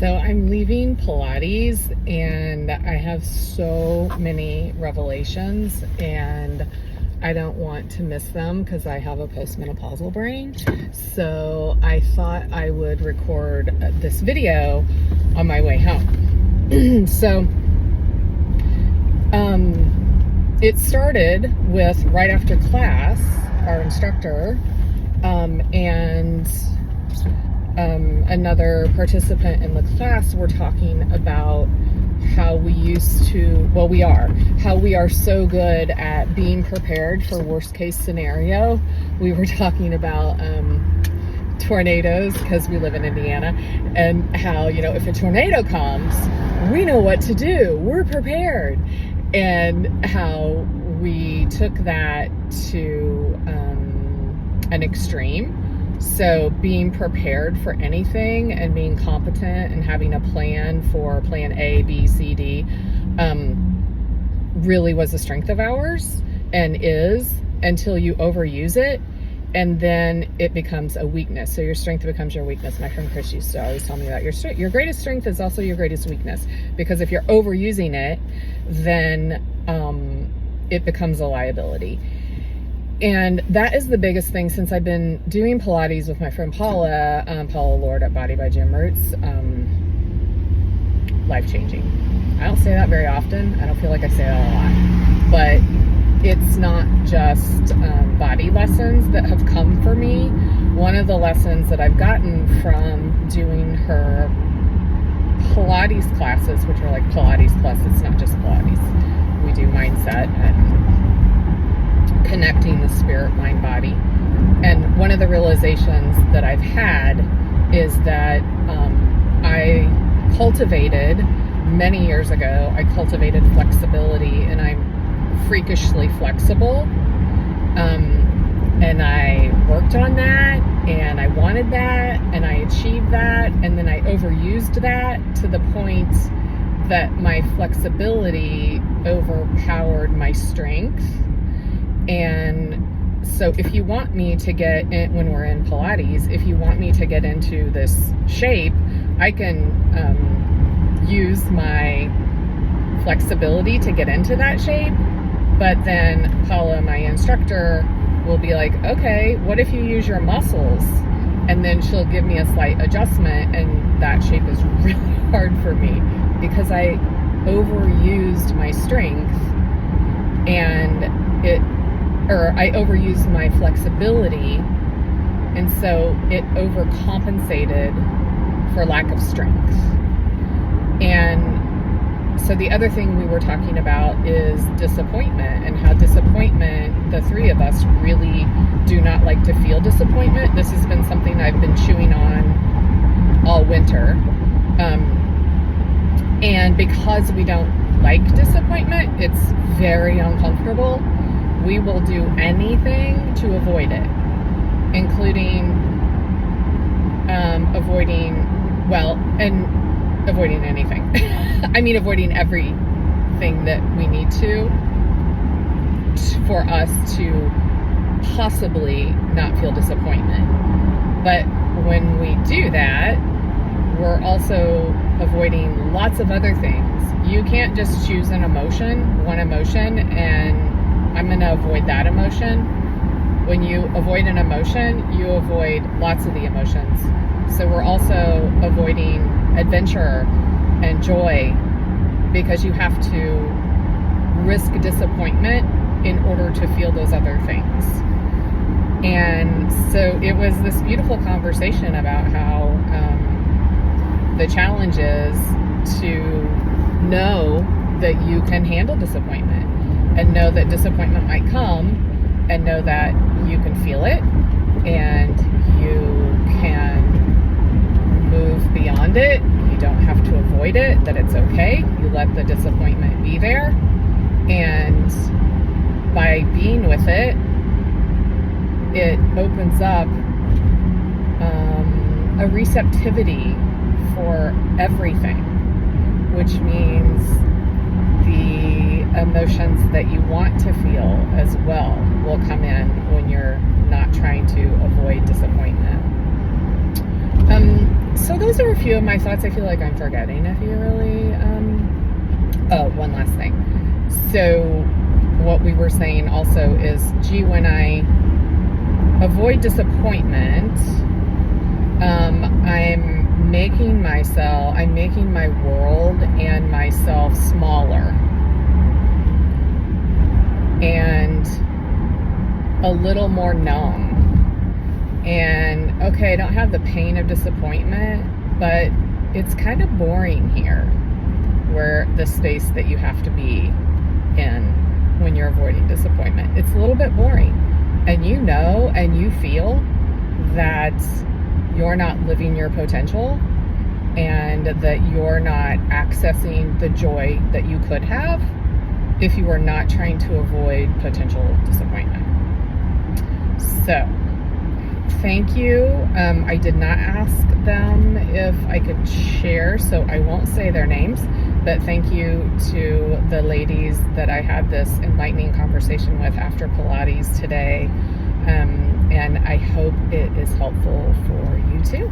So I'm leaving Pilates and I have so many revelations and I don't want to miss them because I have a postmenopausal brain. So I thought I would record this video on my way home. So it started with right after class, our instructor and another participant in the class were talking about how we are so good at being prepared for worst case scenario. We were talking about tornadoes because we live in Indiana, and how, if a tornado comes, we know what to do. We're prepared. And how we took that to an extreme. So being prepared for anything and being competent and having a plan for plan A, B, C, D really was a strength of ours and is, until you overuse it, and then it becomes a weakness. So your strength becomes your weakness. My friend Chris used to always tell me that your greatest strength is also your greatest weakness, because if you're overusing it, then it becomes a liability. And that is the biggest thing since I've been doing Pilates with my friend Paula Lord at Body by Gym Roots. Life-changing. I don't say that very often. I don't feel like I say that a lot. But it's not just body lessons that have come for me. One of the lessons that I've gotten from doing her Pilates classes, which are like Pilates plus, it's not just Pilates. We do mindset and connecting the spirit, mind, body. And one of the realizations that I've had is that I cultivated, many years ago, I cultivated flexibility, and I'm freakishly flexible. And I worked on that, and I wanted that, and I achieved that, and then I overused that to the point that my flexibility overpowered my strength. And so if you want me to get in, when we're in Pilates, if you want me to get into this shape, I can use my flexibility to get into that shape. But then Paula, my instructor, will be like, okay, what if you use your muscles? And then she'll give me a slight adjustment, and that shape is really hard for me because I overused my strength and I overused my flexibility, and so it overcompensated for lack of strength. And so the other thing we were talking about is disappointment, and how disappointment, the three of us really do not like to feel disappointment. This has been something I've been chewing on all winter. And because we don't like disappointment, it's very uncomfortable. We will do anything to avoid it, including avoiding anything. I mean, avoiding everything that we need to for us to possibly not feel disappointment. But when we do that, we're also avoiding lots of other things. You can't just choose one emotion, and I'm going to avoid that emotion. When you avoid an emotion, you avoid lots of the emotions. So we're also avoiding adventure and joy because you have to risk disappointment in order to feel those other things. And so it was this beautiful conversation about how the challenge is to know that you can handle disappointment, and know that disappointment might come, and know that you can feel it, and you can move beyond it. You don't have to avoid it, that it's okay. You let the disappointment be there, and by being with it, it opens up a receptivity for everything, which means the emotions that you want to feel as well will come in when you're not trying to avoid disappointment. So those are a few of my thoughts. I feel like I'm forgetting a few really. Oh, one last thing. So what we were saying also is, gee, when I avoid disappointment, I'm making my world and myself smaller and a little more numb. And okay, I don't have the pain of disappointment, but it's kind of boring here, where the space that you have to be in when you're avoiding disappointment. It's a little bit boring. And you know, and you feel that you're not living your potential and that you're not accessing the joy that you could have if you were not trying to avoid potential disappointment. So, thank you. I did not ask them if I could share, so I won't say their names, but thank you to the ladies that I had this enlightening conversation with after Pilates today. And I hope it is helpful for you too.